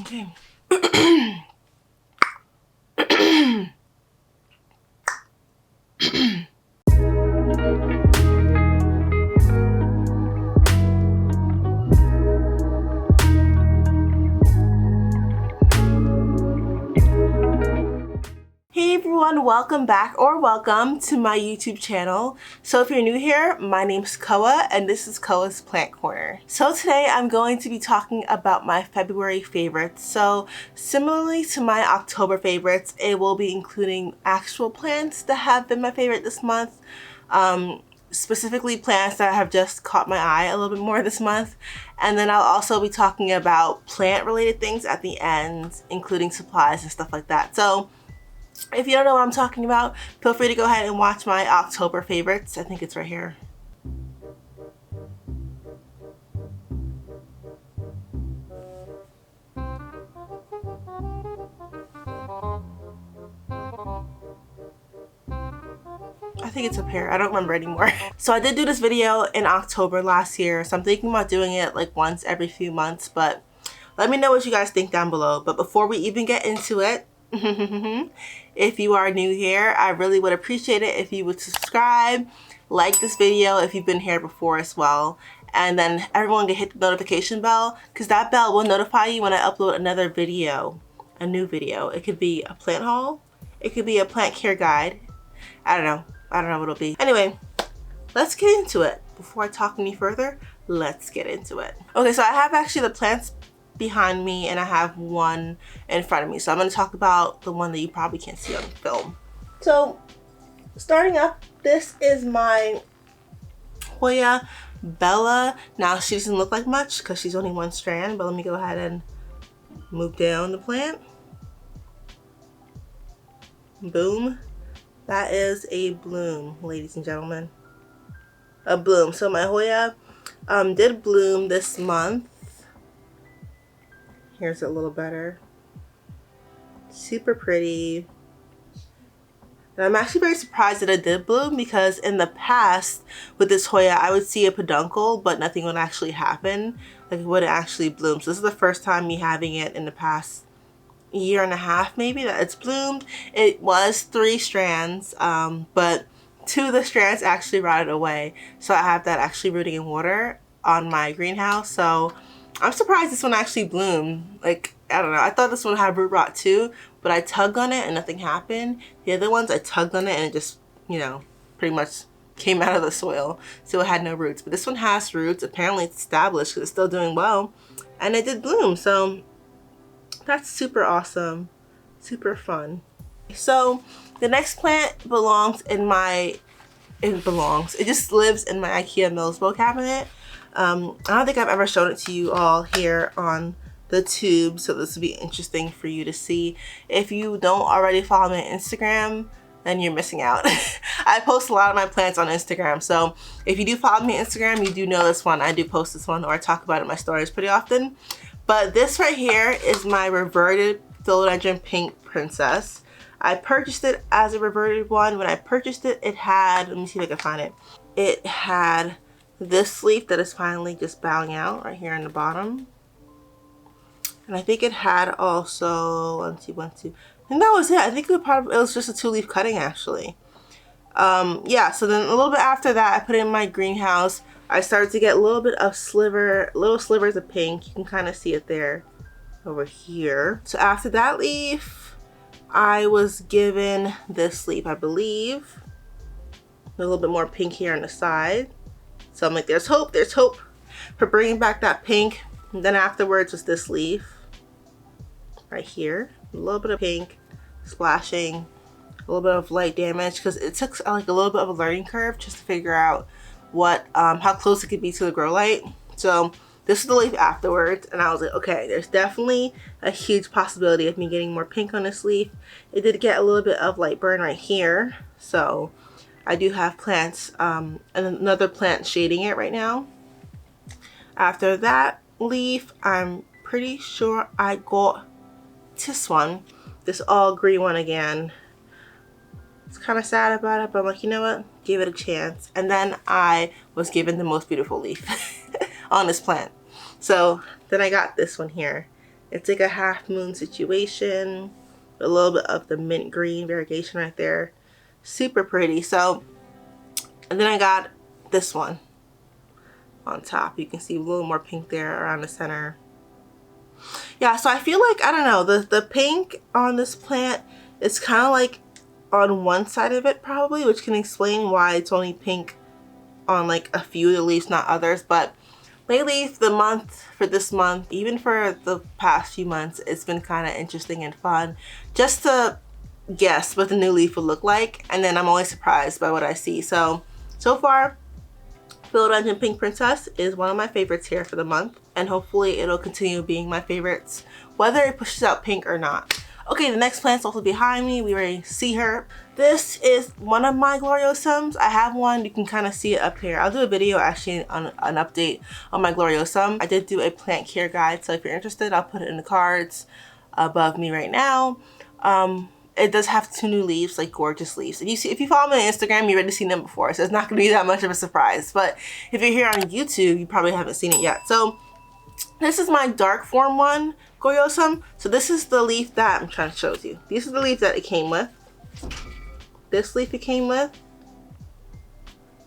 Okay. Hey everyone, welcome back or welcome to my YouTube channel. So if you're new here, my name's Koa and this is Koa's Plant Corner. So today I'm going to be talking about my February favorites. So similarly to my October favorites, it will be including actual plants that have been my favorite this month. Specifically plants that have just caught my eye a little bit more this month. And then I'll also be talking about plant related things at the end, including supplies and stuff like that. So if you don't know what I'm talking about, feel free to go ahead and watch my October favorites. I think it's right here. I think it's up here. I don't remember anymore. So I did do this video in October last year, so I'm thinking about doing it like once every few months, but let me know what you guys think down below. But before we even get into it, if you are new here, I really would appreciate it if you would subscribe, like this video if you've been here before as well, and then everyone can hit the notification bell because that bell will notify you when I upload another video, a new video. It could be a plant haul, it could be a plant care guide. I don't know what it'll be. Anyway, let's get into it. Before I talk any further, let's get into it. Okay, so I have actually the plants behind me and I have one in front of me. So I'm going to talk about the one that you probably can't see on film. So starting up, this is my Hoya Bella. Now she doesn't look like much because she's only one strand, but let me go ahead and move down the plant. Boom. That is a bloom, ladies and gentlemen. A bloom. So my Hoya did bloom this month. Here's a little better. Super pretty. And I'm actually very surprised that it did bloom because in the past with this Hoya, I would see a peduncle, but nothing would actually happen. Like it wouldn't actually bloom. So this is the first time me having it in the past year and a half maybe that it's bloomed. It was 3 strands, but 2 of the strands actually rotted away. So I have that actually rooting in water on my greenhouse. So I'm surprised this one actually bloomed. Like, I don't know. I thought this one had root rot too, but I tugged on it and nothing happened. The other ones, I tugged on it and it just, you know, pretty much came out of the soil. So it had no roots. But this one has roots. Apparently it's established because it's still doing well. And it did bloom. So that's super awesome. Super fun. So the next plant belongs in my, it just lives in my IKEA Millsbo cabinet. I don't think I've ever shown it to you all here on the tube, so this would be interesting for you to see. If you don't already follow me on Instagram, then you're missing out. I post a lot of my plants on Instagram, so if you do follow me on Instagram, you do know this one. I do post this one, or I talk about it in my stories pretty often. But this right here is my reverted Philodendron Pink Princess. I purchased it as a reverted one. When I purchased it, it had, let me see if I can find it. It had this leaf that is finally just bowing out right here in the bottom. And I think it had also, one, two. I think that was it. I think it was just a 2-leaf cutting actually. Yeah, so then a little bit after that, I put it in my greenhouse. I started to get a little bit of little slivers of pink. You can kind of see it there over here. So after that leaf, I was given this leaf, I believe. A little bit more pink here on the side. So I'm like, there's hope for bringing back that pink. And then afterwards was this leaf right here. A little bit of pink splashing, a little bit of light damage because it took like a little bit of a learning curve just to figure out what, how close it could be to the grow light. So this is the leaf afterwards, and I was like, okay, there's definitely a huge possibility of me getting more pink on this leaf. It did get a little bit of light burn right here, so I do have plants, and another plant shading it right now. After that leaf, I'm pretty sure I got this one, this all green one again. It's kind of sad about it, but I'm like, you know what? Give it a chance. And then I was given the most beautiful leaf on this plant. So then I got this one here. It's like a half moon situation. A little bit of the mint green variegation right there. Super pretty. So, and then I got this one on top. You can see a little more pink there around the center. Yeah, so I feel like, I don't know, the pink on this plant is kind of like on one side of it probably, which can explain why it's only pink on like a few of the leaves, not others. But lately, for this month, even for the past few months, it's been kind of interesting and fun just to guess what the new leaf will look like, and then I'm always surprised by what I see. So far, Philodendron Pink Princess is one of my favorites here for the month, and hopefully it'll continue being my favorites whether it pushes out pink or not. Okay, the next plant's also behind me. We already see her. This is one of my Gloriosums. I have one. You can kind of see it up here. I'll do a video actually on an update on my Gloriosum. I did do a plant care guide, so if you're interested, I'll put it in the cards above me right now. It does have 2 new leaves, like gorgeous leaves. If you follow me on Instagram, you've already seen them before, so it's not going to be that much of a surprise. But if you're here on YouTube, you probably haven't seen it yet. So this is my dark form one, Gloriosum. So this is the leaf that I'm trying to show you. These are the leaves that it came with. This leaf it came with,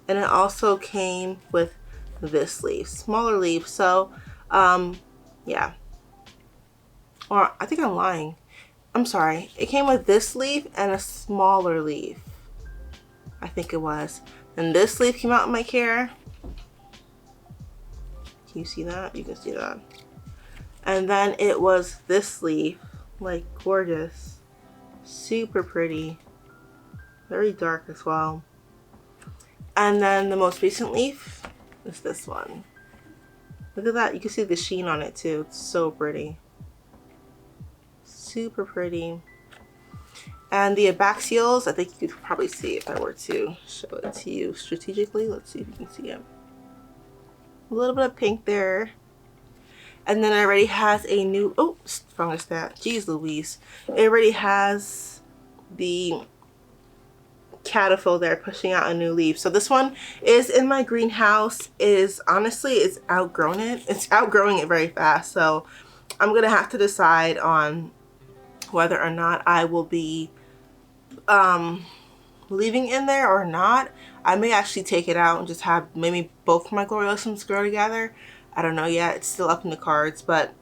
and it also came with this leaf, smaller leaf. So yeah, or I think I'm lying. I'm sorry, it came with this leaf and a smaller leaf, I think it was. And this leaf came out in my care. Can you see that? You can see that. And then it was this leaf, like gorgeous, super pretty, very dark as well. And then the most recent leaf is this one. Look at that, you can see the sheen on it too. It's so pretty. Super pretty. And the abaxials, I think you could probably see if I were to show it to you strategically. Let's see if you can see it. A little bit of pink there. And then it already has a new, oh, strongest stat. Jeez Louise. It already has the caterpillar there pushing out a new leaf. So this one is in my greenhouse. Honestly, it's outgrown it. It's outgrowing it very fast. So I'm gonna have to decide on whether or not I will be leaving in there or not. I may actually take it out and just have maybe both my Gloriosums grow together. I don't know yet. It's still up in the cards, but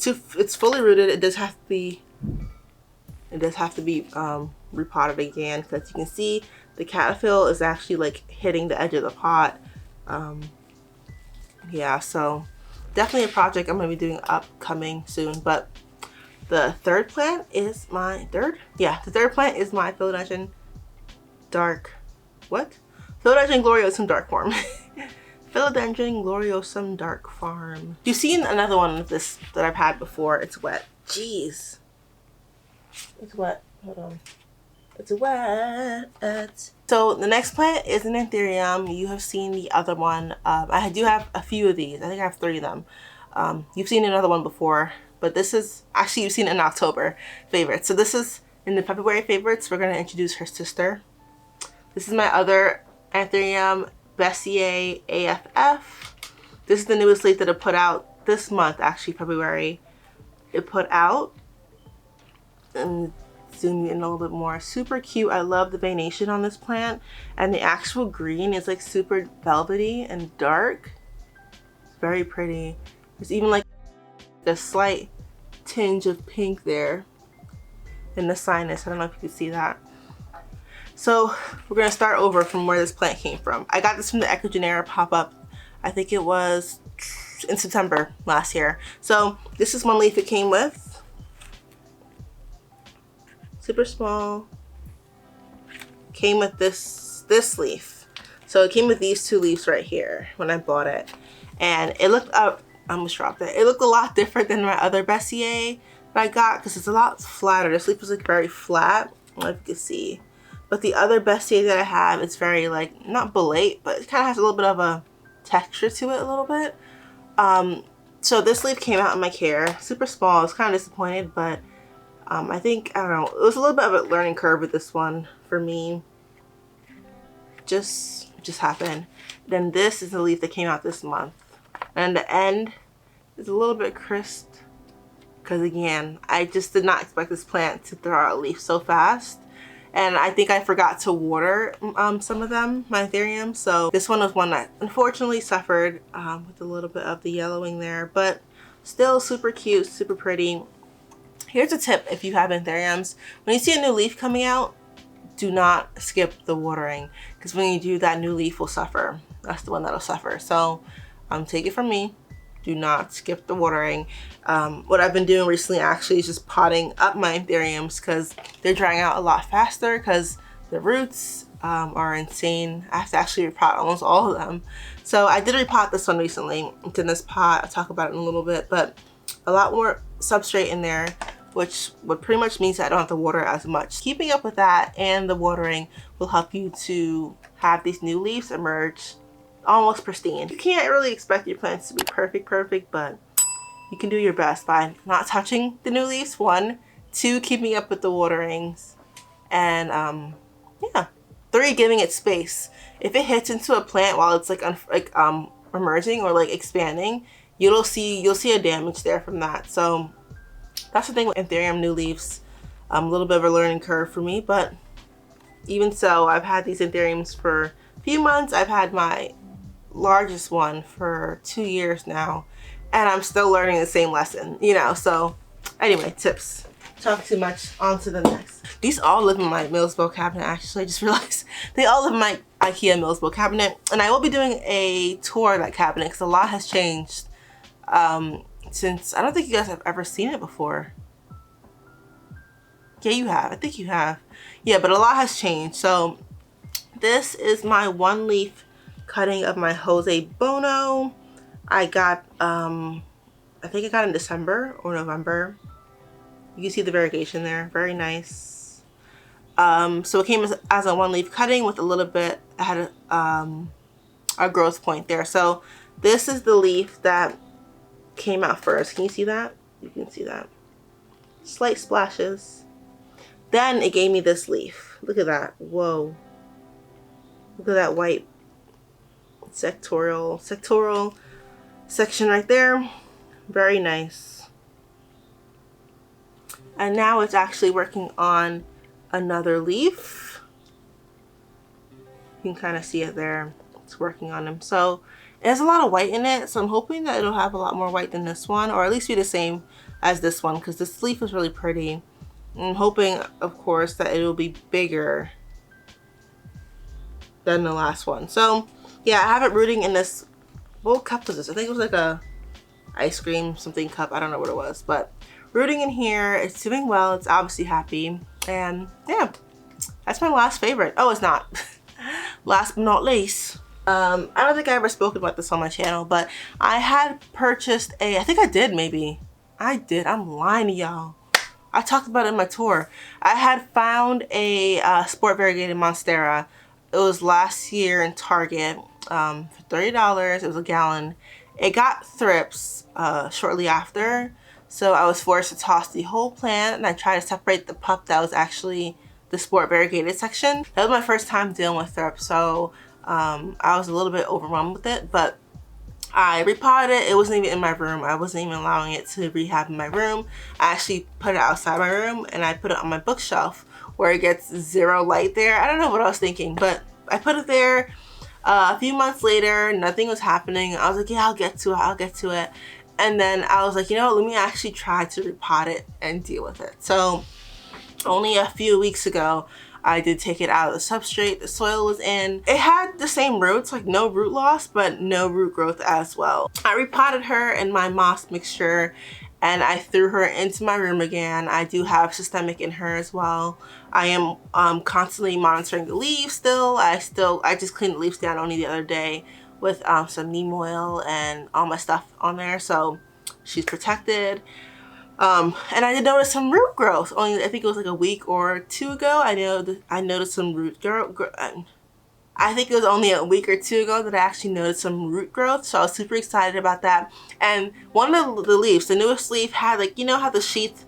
it's fully rooted. It does have to be repotted again, because you can see the caterpillar is actually like hitting the edge of the pot. Yeah, so definitely a project I'm gonna be doing upcoming soon. But the third plant is my Philodendron dark, Philodendron Gloriosum dark form. Philodendron Gloriosum dark farm. You've seen another one of this that I've had before. It's wet. Jeez. It's wet. Hold on. It's wet. So the next plant is an Anthurium. You have seen the other one. I do have a few of these. I think I have 3 of them. You've seen another one before, but this is actually, you've seen it in October favorites. So this is in the February favorites. We're going to introduce her sister. This is my other Anthurium, Bessier AFF. This is the newest leaf that it put out this month, actually February. It put out, and zoom in a little bit more. Super cute. I love the veination on this plant, and the actual green is like super velvety and dark. It's very pretty. There's even like a slight tinge of pink there in the sinus. I don't know if you can see that. So we're gonna start over from where this plant came from. I got this from the Ecogenera pop-up. I think it was in September last year. So this is one leaf it came with. Super small. Came with this leaf. So it came with these 2 leaves right here when I bought it. And it looked up, I almost dropped it. It looked a lot different than my other Bessier that I got, because it's a lot flatter. This leaf was like very flat. I don't know if you can see. But the other Bessier that I have, it's very like, not belate, but it kind of has a little bit of a texture to it a little bit. So this leaf came out in my care. Super small. I was kind of disappointed, but I think, I don't know, it was a little bit of a learning curve with this one for me. Just happened. Then this is the leaf that came out this month. And the end is a little bit crisped because again, I just did not expect this plant to throw out a leaf so fast. And I think I forgot to water some of them, my Anthuriums. So this one was one that unfortunately suffered with a little bit of the yellowing there, but still super cute, super pretty. Here's a tip if you have Anthuriums. When you see a new leaf coming out, do not skip the watering, because when you do, that new leaf will suffer. That's the one that'll suffer. So take it from me. Do not skip the watering. What I've been doing recently actually is just potting up my Anthuriums because they're drying out a lot faster because the roots are insane. I have to actually repot almost all of them. So I did repot this one recently. It's in this pot. I'll talk about it in a little bit, but a lot more substrate in there, which would pretty much means that I don't have to water as much. Keeping up with that and the watering will help you to have these new leaves emerge almost pristine. You can't really expect your plants to be perfect, but you can do your best by not touching the new leaves, 1, 2, keeping up with the waterings, and yeah, 3, giving it space. If it hits into a plant while it's like emerging or like expanding, you'll see a damage there from that. So that's the thing with Anthurium new leaves. A little bit of a learning curve for me, but even so, I've had these Anthuriums for a few months. I've had my largest one for 2 years now, and I'm still learning the same lesson, you know. So anyway, tips. Talk too much, on to the next. These all live in my Millsbo cabinet. Actually, I just realized they all live in my IKEA Millsbo cabinet, and I will be doing a tour of that cabinet because a lot has changed since, I don't think you guys have ever seen it before. Yeah, you have. I think you have. Yeah, but a lot has changed. So this is my 1 leaf cutting of my Jose Bono. I got, I think I got in December or November. You can see the variegation there, very nice. So it came as a 1 leaf cutting with a little bit, I had a growth point there. So this is the leaf that came out first. Can you see that? You can see that. Slight splashes. Then it gave me this leaf. Look at that, whoa. Look at that white sectoral section right there. Very nice. And now it's actually working on another leaf. You can kind of see it there. It's working on them. So it has a lot of white in it. So I'm hoping that it'll have a lot more white than this one, or at least be the same as this one, because this leaf is really pretty. I'm hoping, of course, that it'll be bigger than the last one. So yeah, I have it rooting in this, what cup was this? I think it was like a ice cream something cup. I don't know what it was, but rooting in here. It's doing well. It's obviously happy. And yeah, that's my last favorite. Oh, it's not. Last but not least, I don't think I ever spoke about this on my channel, but I had purchased I think I did, maybe. I did. I'm lying to y'all. I talked about it in my tour. I had found a sport variegated Monstera. It was last year in Target for $30. It was a gallon. It got thrips shortly after, so I was forced to toss the whole plant, and I tried to separate the pup that was actually the sport variegated section. That was my first time dealing with thrips, so I was a little bit overwhelmed with it, but I repotted it. It wasn't even in my room. I wasn't even allowing it to rehab in my room. I actually put it outside my room, and I put it on my bookshelf where it gets 0 light there. I don't know what I was thinking, but I put it there. A few months later, nothing was happening. I was like, yeah, I'll get to it. And then I was like, you know, let me actually try to repot it and deal with it. So only a few weeks ago, I did take it out of the substrate the soil was in. It had the same roots, like no root loss, but no root growth as well. I repotted her in my moss mixture, and I threw her into my room again. I do have systemic in her as well. I am constantly monitoring the leaves still. I just cleaned the leaves down only the other day with some neem oil and all my stuff on there, so she's protected. And I did notice some root growth. Only I think it was like a week or 2 ago. I noticed some root growth. I think it was only a week or 2 ago that I actually noticed some root growth, so I was super excited about that. And one of the leaves, the newest leaf, had, like, you know how the sheath,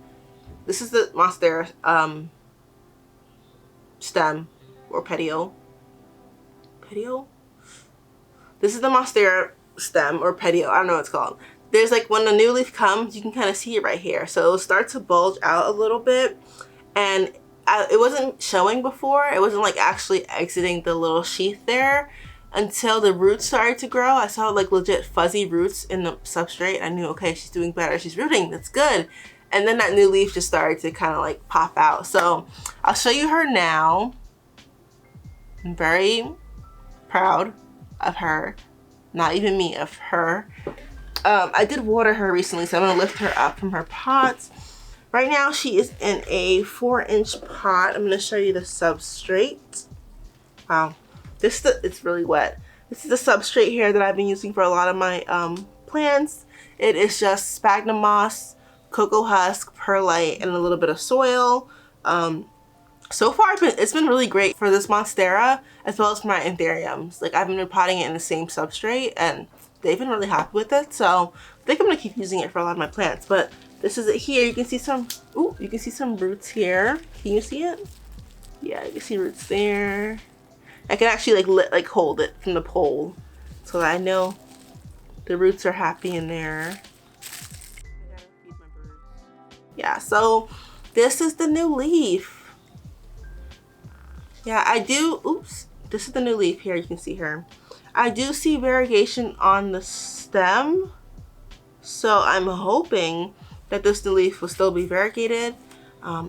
this is the Monstera stem or petiole. This is the Monstera stem or petiole, I don't know what it's called. there's like when the new leaf comes, you can kind of see it right here. So it'll start to bulge out a little bit, and it wasn't showing before. It wasn't like actually exiting the little sheath there until the roots started to grow. I saw like legit fuzzy roots in the substrate. I knew, okay, she's doing better. She's rooting. That's good. And then that new leaf just started to kind of like pop out. So I'll show you her now. I'm very proud of her. Not even me, of her. I did water her recently, so I'm gonna lift her up from her pots. Right now she is in a 4-inch pot. I'm gonna show you the substrate. Wow, it's really wet. This is the substrate here that I've been using for a lot of my plants. It is just sphagnum moss, cocoa husk, perlite, and a little bit of soil. So far it's been really great for this monstera as well as for my anthuriums. Like, I've been potting it in the same substrate and they've been really happy with it. So I think I'm gonna keep using it for a lot of my plants. But this is it here. You can see some, ooh, you can see some roots here. Can you see it? Yeah, you can see roots there. I can actually like hold it from the pole so that I know the roots are happy in there. Yeah, so this is the new leaf. Yeah, I do, oops, this is the new leaf here, you can see her. I do see variegation on the stem, so I'm hoping that this new leaf will still be variegated.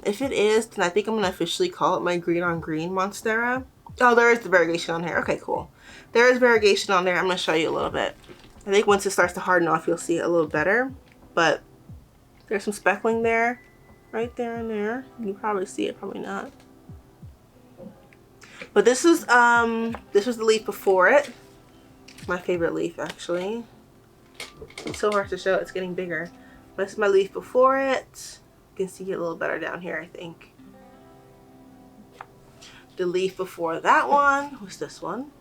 If it is, then I think I'm gonna officially call it my green on green monstera. Oh, there is the variegation on here. Okay, cool. There is variegation on there. I'm gonna show you a little bit. I think once it starts to harden off, you'll see it a little better, but there's some speckling there, right there and there. You can probably see it, probably not. But this was the leaf before it. My favorite leaf, actually. It's so hard to show, it's getting bigger. But this is my leaf before it. You can see it a little better down here, I think. The leaf before that one was this one.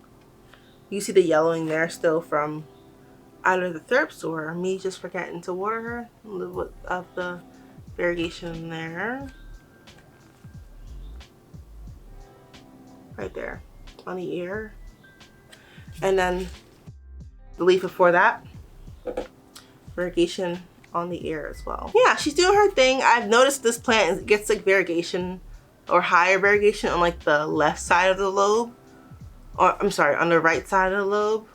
You see the yellowing there still from either the thrips or me just forgetting to water her. A little bit of the variegation there. Right there on the ear. And then the leaf before that, variegation on the ear as well. Yeah, she's doing her thing. I've noticed this plant gets like variegation or higher variegation on like the left side of the lobe, or I'm sorry, on the right side of the lobe.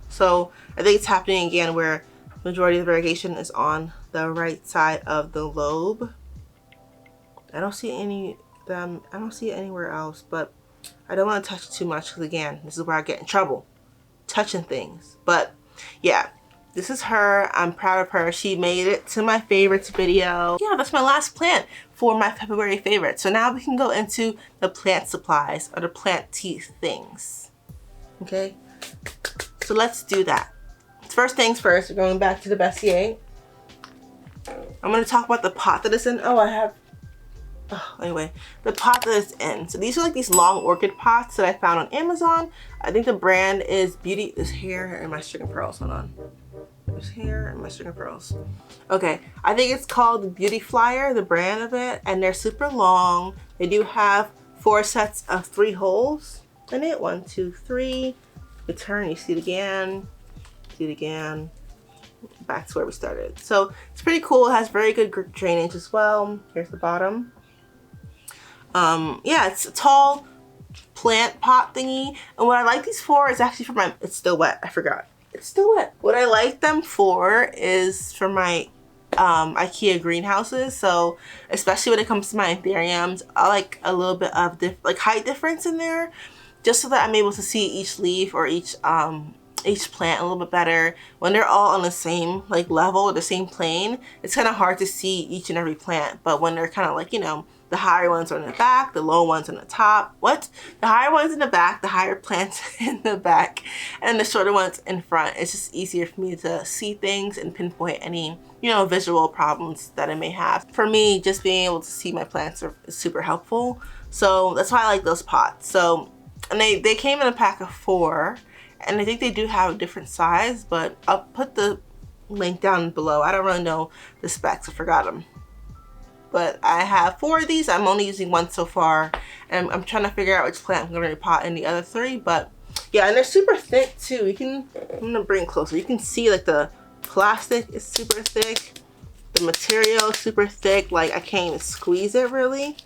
So I think it's happening again where the majority of the variegation is on the right side of the lobe. I don't see any of them, I don't see it anywhere else, but I don't want to touch it too much because again, this is where I get in trouble, touching things. But yeah, this is her. I'm proud of her. She made it to my favorites video. Yeah, that's my last plant for my February favorite. So now we can go into the plant supplies or the plant teeth things. Okay, so let's do that. First things first, we're going back to the Bessier. I'm going to talk about the pot that it's in. Anyway, the pot that it's in. So these are like these long orchid pots that I found on Amazon. I think the brand is Beauty. There's hair and my string of pearls. Hold on. There's hair and my string of pearls. Okay, I think it's called the Beauty Flyer, the brand of it, and they're super long. They do have 4 sets of 3 holes in it. 1, 2, 3. You turn, you see it again. See it again. Back to where we started. So it's pretty cool. It has very good drainage as well. Here's the bottom. Yeah, it's a tall plant pot thingy, and what I like these for is actually for my, it's still wet, I forgot, it's still wet. What I like them for is for my IKEA greenhouses. So especially when it comes to my anthuriums, I like a little bit of like height difference in there, just so that I'm able to see each leaf or each plant a little bit better. When they're all on the same like level, the same plane, it's kind of hard to see each and every plant. But when they're kind of like, you know, the higher ones are in the back, the low ones on the top. The higher ones in the back, the higher plants in the back, and the shorter ones in front. It's just easier for me to see things and pinpoint any, you know, visual problems that I may have. For me, just being able to see my plants is super helpful. So that's why I like those pots. So, and they came in a pack of 4, and I think they do have a different size, but I'll put the link down below. I don't really know the specs, I forgot them. But I have 4 of these. I'm only using 1 so far, and I'm trying to figure out which plant I'm going to pot in the other 3. But yeah, and they're super thick too. I'm gonna bring it closer. You can see like the plastic is super thick. The material is super thick. Like, I can't even squeeze it really.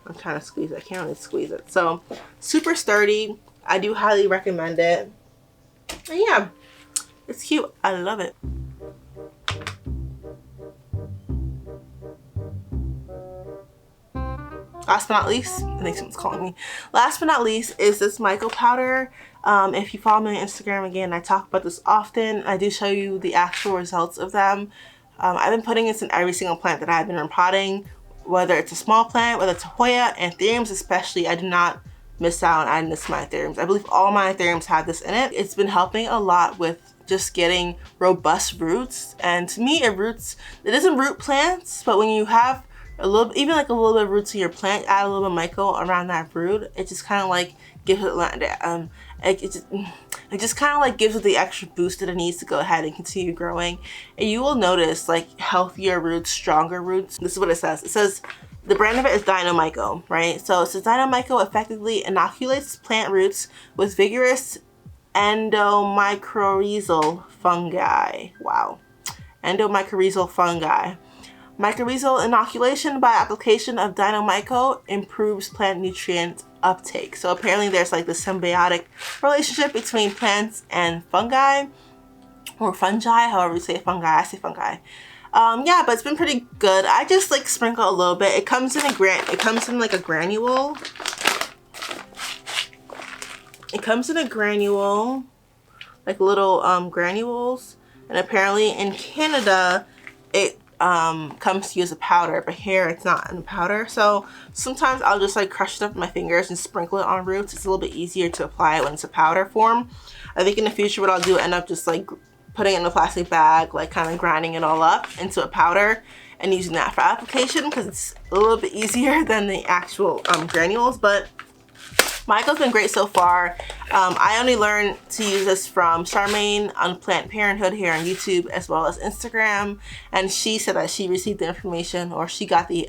I'm trying to squeeze it. I can't really squeeze it. So, super sturdy. I do highly recommend it. And yeah, it's cute. I love it. Last but not least, I think someone's calling me. Last but not least is this Myco powder. If you follow me on Instagram, again, I talk about this often. I do show you the actual results of them. I've been putting this in every single plant that I've been repotting, whether it's a small plant, whether it's a hoya, Anthuriums especially. I do not miss out on adding this to my Anthuriums. I believe all my Anthuriums have this in it. It's been helping a lot with just getting robust roots. And to me, it doesn't root plants, but when you have a little, even like a little bit of roots in your plant, add a little bit of Myco around that root. It just kind of like gives it, it just kind of like gives it the extra boost that it needs to go ahead and continue growing. And you will notice like healthier roots, stronger roots. This is what it says. It says the brand of it is Myco, right? So it says Myco effectively inoculates plant roots with vigorous endomycorrhizal fungi. Wow, endomycorrhizal fungi. Mycorrhizal inoculation by application of Myco improves plant nutrient uptake. So apparently there's like this symbiotic relationship between plants and fungi, or fungi, however you say fungi. I say fungi. Yeah, but it's been pretty good. I just like sprinkle a little bit. It comes in like a granule. It comes in a granule, like little granules, and apparently in Canada it comes to use a powder, but here it's not in powder. So sometimes I'll just like crush it up with my fingers and sprinkle it on roots. It's a little bit easier to apply it when it's a powder form. I think in the future what I'll do, end up just like putting it in a plastic bag, like kind of grinding it all up into a powder and using that for application, because it's a little bit easier than the actual granules. But Myco's been great so far. I only learned to use this from Charmaine on Plant Parenthood here on YouTube as well as Instagram, and she said that she received the information, or she got the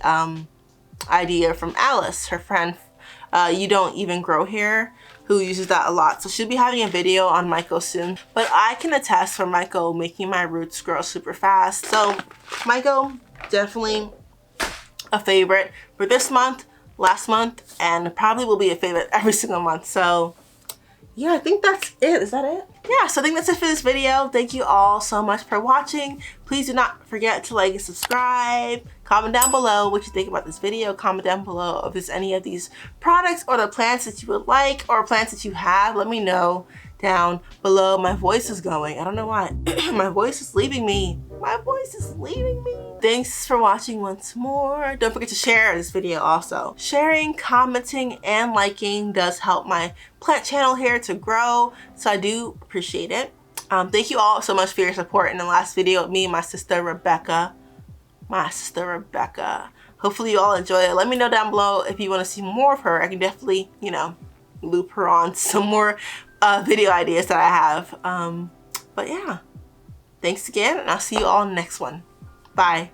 idea from Alice, her friend You Don't Even Grow Here, who uses that a lot. So she'll be having a video on Myco soon. But I can attest for Myco making my roots grow super fast. So Myco, definitely a favorite for this month, last month, and probably will be a favorite every single month. So yeah, I think that's it. Is that it? Yeah, so I think that's it for this video. Thank you all so much for watching. Please do not forget to like and subscribe. Comment down below what you think about this video. Comment down below if there's any of these products or the plants that you would like, or plants that you have. Let me know down below. My voice is going. I don't know why. My voice is leaving me. My voice is leaving me. Thanks for watching once more. Don't forget to share this video also. Sharing, commenting, and liking does help my plant channel here to grow, so I do appreciate it. Thank you all so much for your support in the last video. Me and my sister Rebecca. Hopefully you all enjoy it. Let me know down below if you want to see more of her. I can definitely, you know, loop her on some more video ideas that I have. But yeah, thanks again, and I'll see you all in the next one. Bye.